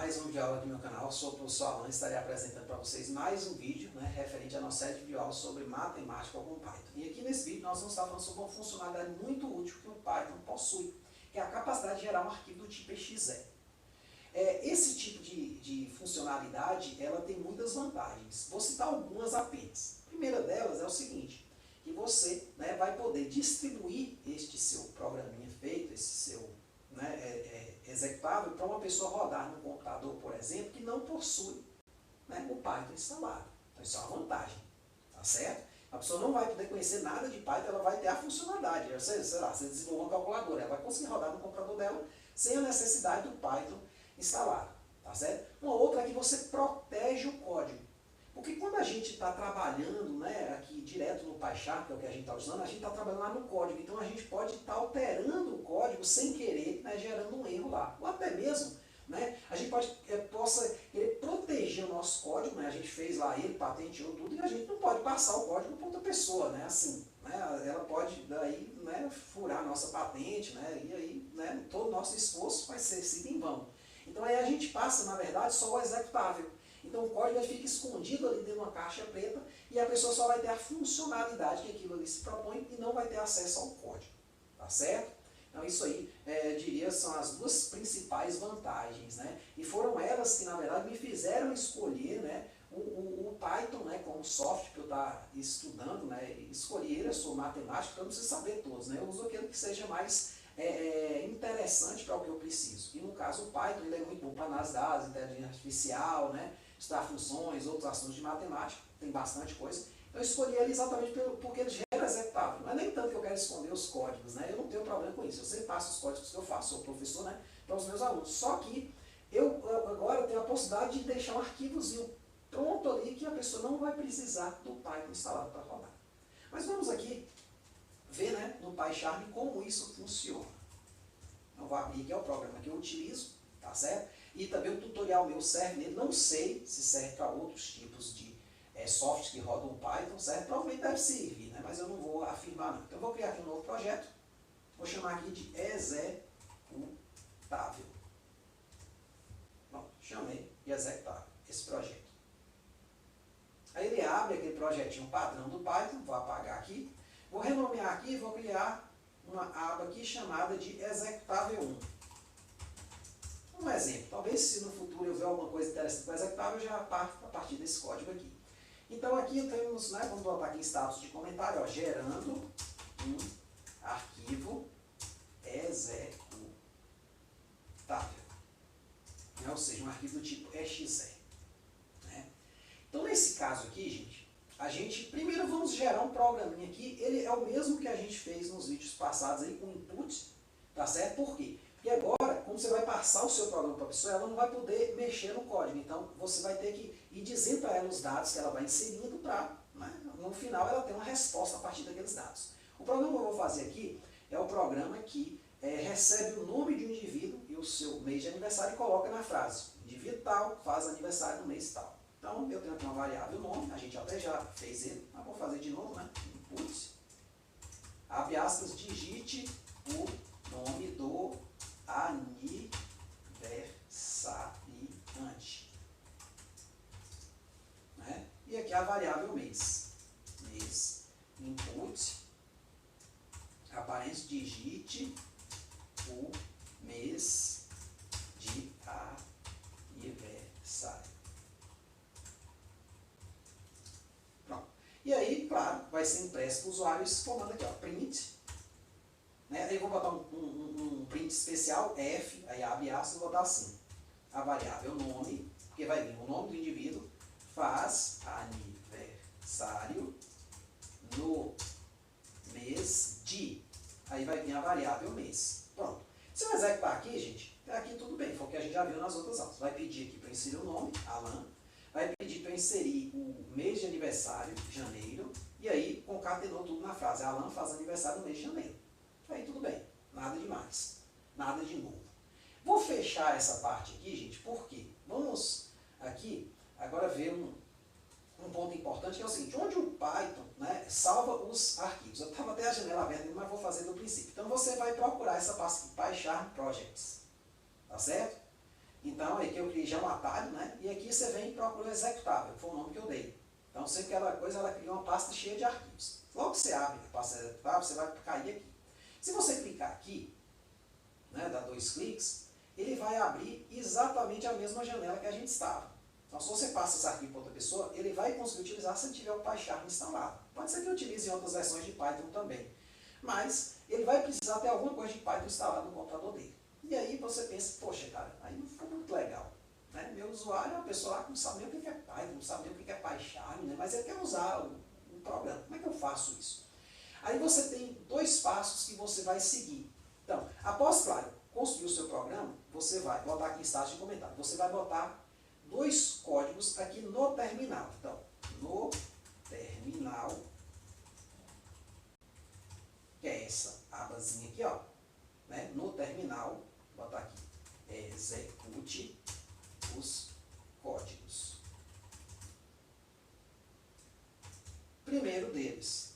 mais um vídeo aula aqui no meu canal. Sou o professor Alan e estarei apresentando para vocês mais um vídeo, referente à nossa série de videoaulas sobre matemática com Python. E aqui nesse vídeo nós vamos estar falando sobre uma funcionalidade muito útil que o Python possui, que é a capacidade de gerar um arquivo do tipo exe. Esse tipo de funcionalidade ela tem muitas vantagens. Vou citar algumas apenas. A primeira delas é o seguinte, que você vai poder distribuir este seu programinha feito, esse seu executável, para uma pessoa rodar no computador, por exemplo, que não possui o Python instalado. Então isso é uma vantagem, tá certo? A pessoa não vai poder conhecer nada de Python, ela vai ter a funcionalidade. Sei lá, você desenvolveu uma calculadora, ela vai conseguir rodar no computador dela sem a necessidade do Python instalado, tá certo? Uma outra é que você protege o código. Porque quando a gente está trabalhando aqui direto no PyCharm, que é o que a gente está usando, a gente está trabalhando lá no código. Então a gente pode estar alterando o código sem querer, gerando um erro lá. Ou até mesmo, a gente possa querer proteger o nosso código, a gente fez lá ele, patenteou tudo, e a gente não pode passar o código para outra pessoa, ela pode daí furar a nossa patente, e aí todo o nosso esforço vai ser sido em vão. Então aí a gente passa, na verdade, só o executável. Então o código fica escondido ali dentro de uma caixa preta e a pessoa só vai ter a funcionalidade que aquilo ali se propõe e não vai ter acesso ao código. Tá certo? Então isso aí, diria, são as duas principais vantagens. E foram elas que, na verdade, me fizeram escolher o Python como software que eu estava estudando. Escolhi ele, eu sou matemático, então eu não preciso saber todos. Eu uso aquele que seja mais interessante para o que eu preciso. E no caso o Python ele é muito bom para análise de dados, inteligência artificial, estudar funções, outros assuntos de matemática, tem bastante coisa. Eu escolhi ele exatamente porque ele gera executável. Não é nem tanto que eu quero esconder os códigos, eu não tenho problema com isso. Eu sempre passo os códigos que eu faço, sou professor, para os meus alunos. Só que eu agora tenho a possibilidade de deixar um arquivozinho pronto ali que a pessoa não vai precisar do Python instalado para rodar. Mas vamos aqui ver no PyCharm como isso funciona. Então vou abrir aqui o programa que eu utilizo, tá certo? E também o tutorial meu serve nele, não sei se serve para outros tipos de softwares que rodam o Python, certo? Provavelmente deve servir, mas eu não vou afirmar não. Então eu vou criar aqui um novo projeto, vou chamar aqui de executável. Pronto, chamei de executável esse projeto. Aí ele abre aquele projetinho padrão do Python, vou apagar aqui, vou renomear aqui e vou criar uma aba aqui chamada de executável 1. Um exemplo, talvez se no futuro eu ver alguma coisa interessante com o executável, eu já parto a partir desse código aqui. Então aqui temos, vamos botar aqui em status de comentário, gerando um arquivo executável. Ou seja, um arquivo do tipo exe. Então nesse caso aqui, gente, primeiro vamos gerar um programinha aqui, ele é o mesmo que a gente fez nos vídeos passados aí com input, tá certo? Por quê? Porque agora, como você vai passar o seu programa para a pessoa, ela não vai poder mexer no código. Então, você vai ter que ir dizendo para ela os dados que ela vai inserindo para, no final, ela ter uma resposta a partir daqueles dados. O programa que eu vou fazer aqui é o programa que recebe o nome de um indivíduo e o seu mês de aniversário e coloca na frase. Indivíduo tal faz aniversário no mês tal. Então, eu tenho aqui uma variável nome, a gente até já fez ele, mas vou fazer de novo, input, abre aspas, digite o nome do aniversariante. E aqui a variável mês. Mês, input, aparência, digite o mês de aniversário. Pronto. E aí, claro, vai ser impresso para o usuário esse comando aqui, print. Aí eu vou botar um print especial, F, aí abre aspas e vou botar assim. A variável nome, porque vai vir o nome do indivíduo, faz aniversário no mês de. Aí vai vir a variável mês. Pronto. Se eu executar aqui, gente, aqui tudo bem, foi o que a gente já viu nas outras aulas. Vai pedir aqui para eu inserir o nome, Alan. Vai pedir para eu inserir o mês de aniversário, janeiro. E aí concatenou tudo na frase. Alan faz aniversário no mês de janeiro. Aí tudo bem, nada demais, nada de novo. Vou fechar essa parte aqui, gente, porque vamos aqui agora ver um ponto importante, que é o seguinte, onde o Python salva os arquivos. Eu estava até a janela aberta, mas vou fazer do princípio. Então você vai procurar essa pasta aqui, PyCharm Projects, tá certo? Então, aí que eu criei já um atalho, né? E aqui você vem e procura o executável, que foi o nome que eu dei. Então, sempre que ela coisa, ela cria uma pasta cheia de arquivos. Logo que você abre a pasta executável, você vai cair aqui. Se você clicar aqui, né, dá 2 cliques, ele vai abrir exatamente a mesma janela que a gente estava. Então, se você passa esse arquivo para outra pessoa, ele vai conseguir utilizar se tiver o PyCharm instalado. Pode ser que utilize em outras versões de Python também. Mas ele vai precisar ter alguma coisa de Python instalado no computador dele. E aí você pensa, poxa, cara, aí não ficou muito legal. Né? Meu usuário é uma pessoa lá que não sabe nem o que é Python, não sabe nem o que é PyCharm, né? Mas ele quer usar o programa. Como é que eu faço isso? Aí você tem 2 passos que você vai seguir. Então, após, claro, construir o seu programa, você vai botar aqui em estágio de comentário. Você vai botar 2 códigos aqui no terminal. Então, no terminal, que é essa abazinha aqui, ó. Né? No terminal, vou botar aqui, execute os códigos. Primeiro deles.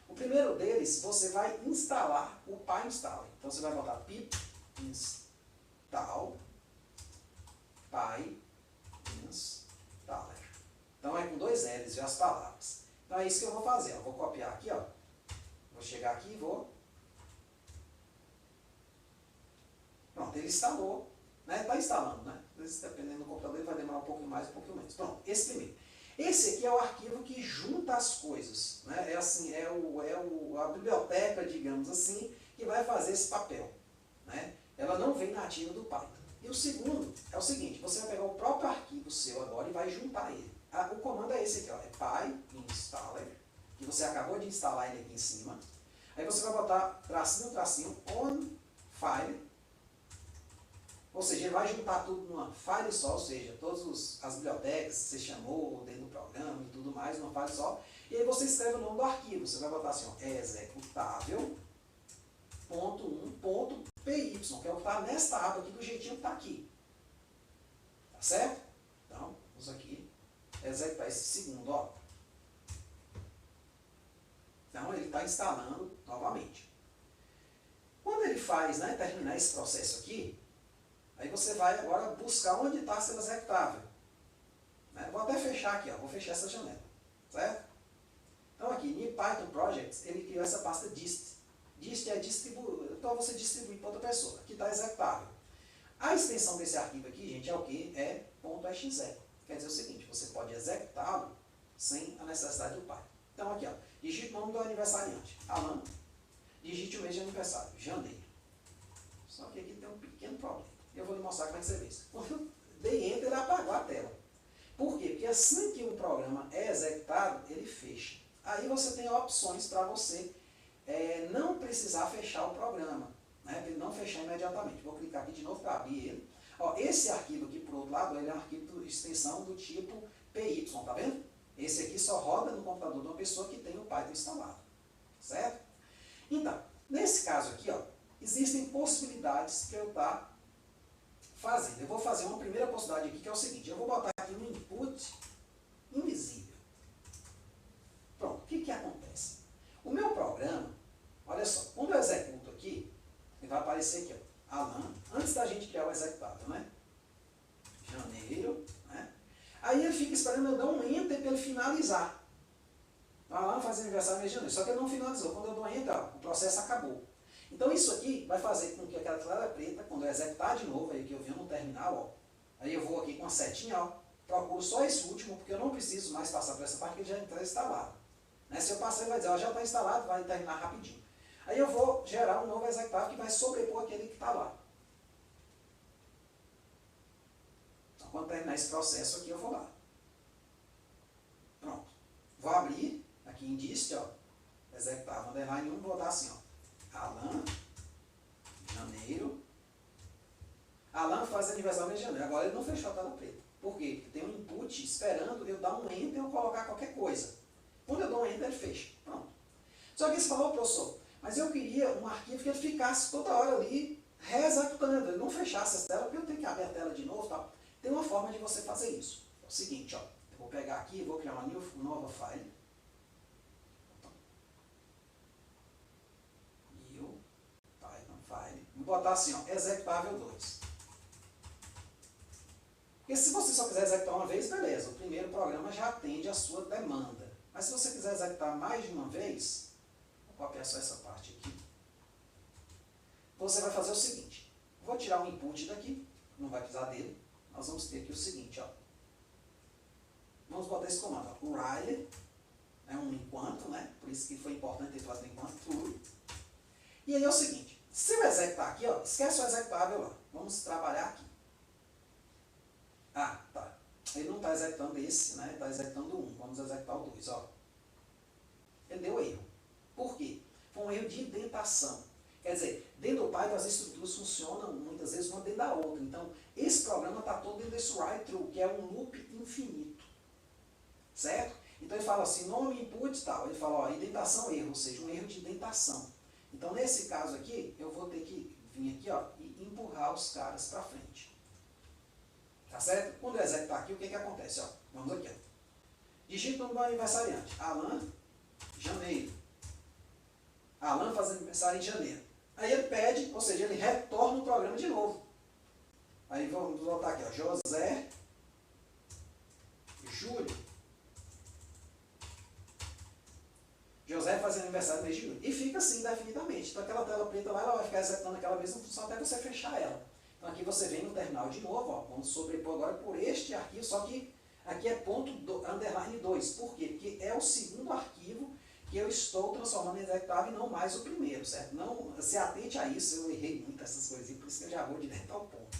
O primeiro deles, você vai instalar o PyInstaller. Então, você vai botar pip install PyInstaller. Então, é com 2 L's e as palavras. Então, é isso que eu vou fazer. Eu vou copiar aqui, ó. Vou chegar aqui e vou... Pronto, ele instalou. Né? Está instalando, né? Dependendo do computador, ele vai demorar um pouquinho mais, um pouquinho menos. Pronto, esse primeiro. Esse aqui é o arquivo que junta as coisas. Né? É assim, a biblioteca, digamos assim, que vai fazer esse papel. Né? Ela não vem nativa do Python. E o segundo é o seguinte, você vai pegar o próprio arquivo seu agora e vai juntar ele. O comando é esse aqui, ó, é PyInstaller, que você acabou de instalar ele aqui em cima. Aí você vai botar tracinho, tracinho, on file. Ou seja, ele vai juntar tudo numa file só, ou seja, todas as bibliotecas que você chamou dentro do programa e tudo mais, numa file só. E aí você escreve o nome do arquivo. Você vai botar assim, ó, executável.1.py, que é o que está nesta aba aqui, do jeitinho que está aqui. Tá certo? Então, vamos aqui executar esse segundo, ó. Então, ele está instalando novamente. Quando ele faz, né, terminar esse processo aqui, aí você vai agora buscar onde está seu executável. Né? Vou até fechar aqui, ó, vou fechar essa janela. Certo? Então aqui, em Python Projects, ele criou essa pasta dist. Dist é distribuir, então você distribui para outra pessoa. Aqui está executável. A extensão desse arquivo aqui, gente, é o que? É .exe. Quer dizer o seguinte, você pode executá-lo sem a necessidade do Python. Então aqui, ó, digite o nome do aniversariante, Alan. Digite o mês de aniversário, janeiro. Só que aqui tem um pequeno problema. Eu vou lhe mostrar como é que você vê isso. Quando eu dei Enter, ele apagou a tela. Por quê? Porque assim que um programa é executado, ele fecha. Aí você tem opções para você não precisar fechar o programa. Né? Para ele não fechar imediatamente. Vou clicar aqui de novo para abrir ele. Ó, esse arquivo aqui, por outro lado, ele é um arquivo de extensão do tipo PY. Tá vendo? Esse aqui só roda no computador de uma pessoa que tem o Python instalado. Certo? Então, nesse caso aqui, ó, existem possibilidades que eu estou fazendo. Eu vou fazer uma primeira possibilidade aqui, que é o seguinte. Eu vou botar aqui um input invisível. Pronto, o que acontece? O meu programa, olha só, quando eu executo aqui, ele vai aparecer aqui, ó, Alan, antes da gente criar o executável, né? Janeiro, né? Aí ele fica esperando eu dar um Enter para ele finalizar. Então, Alan faz aniversário em janeiro, só que ele não finalizou. Quando eu dou Enter, ó, o processo acabou. Então isso aqui vai fazer com que aquela tela preta, quando eu executar de novo, aí que eu venho no terminal, ó, aí eu vou aqui com a setinha, ó, procuro só esse último, porque eu não preciso mais passar por essa parte, que ele já está instalado. Né? Se eu passar, ele vai dizer, ó, já está instalado, vai terminar rapidinho. Aí eu vou gerar um novo executável que vai sobrepor aquele que está lá. Então, quando terminar esse processo aqui, eu vou lá. Pronto. Vou abrir, aqui em dist, ó, executável, underline 1, vou botar assim, ó, Alan, janeiro. Alan faz aniversário em janeiro. Agora ele não fechou a tela preta. Por quê? Porque tem um input esperando eu dar um Enter e eu colocar qualquer coisa. Quando eu dou um Enter, ele fecha. Pronto. Só que você falou, professor, mas eu queria um arquivo que ele ficasse toda hora ali reexecutando. Ele não fechasse as telas, porque eu tenho que abrir a tela de novo. Tá? Tem uma forma de você fazer isso. É o seguinte, ó. Eu vou pegar aqui e vou criar uma nova file. botar assim, ó, executável 2. Porque se você só quiser executar uma vez, beleza, o primeiro programa já atende a sua demanda. Mas se você quiser executar mais de uma vez, vou copiar só essa parte aqui, você vai fazer o seguinte, vou tirar um input daqui, não vai precisar dele, nós vamos ter aqui o seguinte, ó, vamos botar esse comando, ó, while, é um enquanto, né, por isso que foi importante ter falado enquanto, true, e aí é o seguinte, se eu executar aqui, ó, esquece o executável lá, vamos trabalhar aqui. Ah, tá. Ele não está executando esse, né? Está executando um. Vamos executar o 2, ó. Ele deu erro. Por quê? Foi um erro de indentação. Quer dizer, dentro do Python as estruturas funcionam muitas vezes uma dentro da outra. Então, esse programa está todo dentro desse while true, que é um loop infinito. Certo? Então ele fala assim, nome, input e tal. Ele fala, ó, indentação, erro, ou seja, um erro de indentação. Então, nesse caso aqui, eu vou ter que vir aqui, ó, e empurrar os caras para frente. Tá certo? Quando eu executar aqui, o que que acontece? Ó, vamos aqui, ó. Digita o nome do aniversariante. Alan, janeiro. Alan faz aniversário em janeiro. Aí ele pede, ou seja, ele retorna o programa de novo. Aí vamos voltar aqui, ó. José, Júlio. José faz aniversário no mês de julho. E fica assim indefinidamente. Então aquela tela preta lá, ela vai ficar executando aquela mesma função até você fechar ela. Então aqui você vem no terminal de novo, ó, vamos sobrepor agora por este arquivo, só que aqui é ponto underline 2. Por quê? Porque é o segundo arquivo que eu estou transformando em executável e não mais o primeiro, certo? Não, se atente a isso, eu errei muito essas coisinhas, por isso que eu já vou direto ao ponto.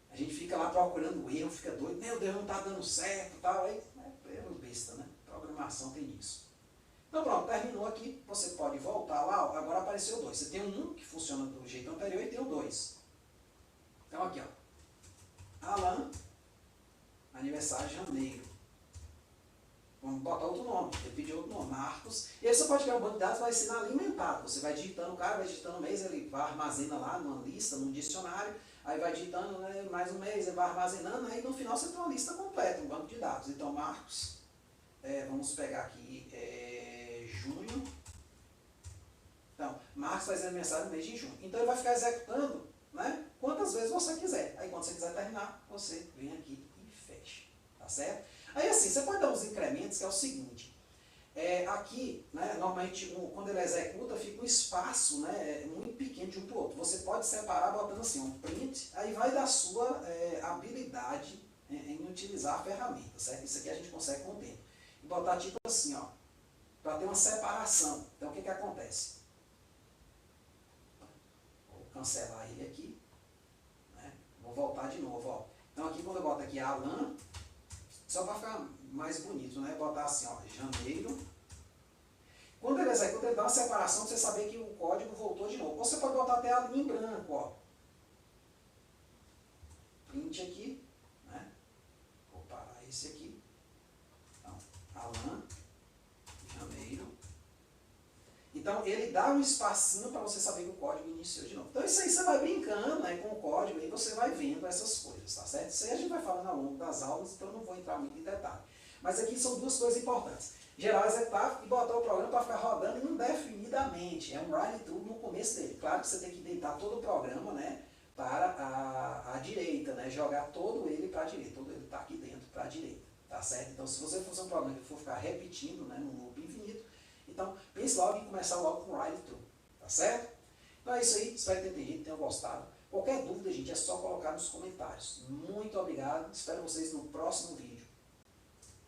A gente fica lá procurando o erro, fica doido, meu Deus, não está dando certo, tal, aí é erro besta, né? Programação tem isso. Então pronto, terminou aqui, você pode voltar lá, ó, agora apareceu o 2. Você tem um que funciona do jeito anterior e tem o 2. Então aqui, ó, Alan, aniversário de janeiro. Vamos botar outro nome, ele pediu outro nome, Marcos. E aí você pode criar um banco de dados, vai sendo alimentado. Você vai digitando o cara, vai digitando o mês, ele vai armazena lá numa lista, num dicionário, aí vai digitando, né, mais um mês, ele vai armazenando, aí no final você tem uma lista completa, um banco de dados. Então Marcos, vamos pegar aqui, junho. Então, Marcos faz aniversário no mês de junho. Então ele vai ficar executando, né, quantas vezes você quiser. Aí quando você quiser terminar, você vem aqui e fecha. Tá certo? Aí assim, você pode dar uns incrementos, que é o seguinte. Aqui, né, normalmente, quando ele executa, fica um espaço, né, muito pequeno de um para o outro. Você pode separar botando assim, um print, aí vai da sua habilidade em utilizar a ferramenta, certo? Isso aqui a gente consegue com o tempo. E botar tipo assim, ó, para ter uma separação. Então, o que que acontece? Vou cancelar ele aqui, né? Vou voltar de novo, ó. Então, aqui quando eu boto aqui Alan, só para ficar mais bonito, né? Botar assim, ó, janeiro. Quando ele executa, ele dá uma separação para você saber que o código voltou de novo. Ou você pode botar até a linha em branco, ó. Print aqui, né? Vou parar esse aqui. Então, Alan, janeiro. Então, ele dá um espacinho para você saber que o código iniciou de novo. Então, isso aí você vai brincando, né, com o código e você vai vendo essas coisas, tá certo? Isso aí a gente vai falando ao longo das aulas, então eu não vou entrar muito em detalhe. Mas aqui são duas coisas importantes. Gerar o executável e botar o programa para ficar rodando indefinidamente. É um while true no começo dele. Claro que você tem que deitar todo o programa, né, para a direita, né, jogar todo ele para a direita. Todo ele está aqui dentro para a direita, tá certo? Então, se você for um programa que for ficar repetindo, né, num loop infinito, então pense logo em começar logo com while true, tá certo? Então é isso aí, espero ter entendido, tenham gostado. Qualquer dúvida, gente, é só colocar nos comentários. Muito obrigado, espero vocês no próximo vídeo.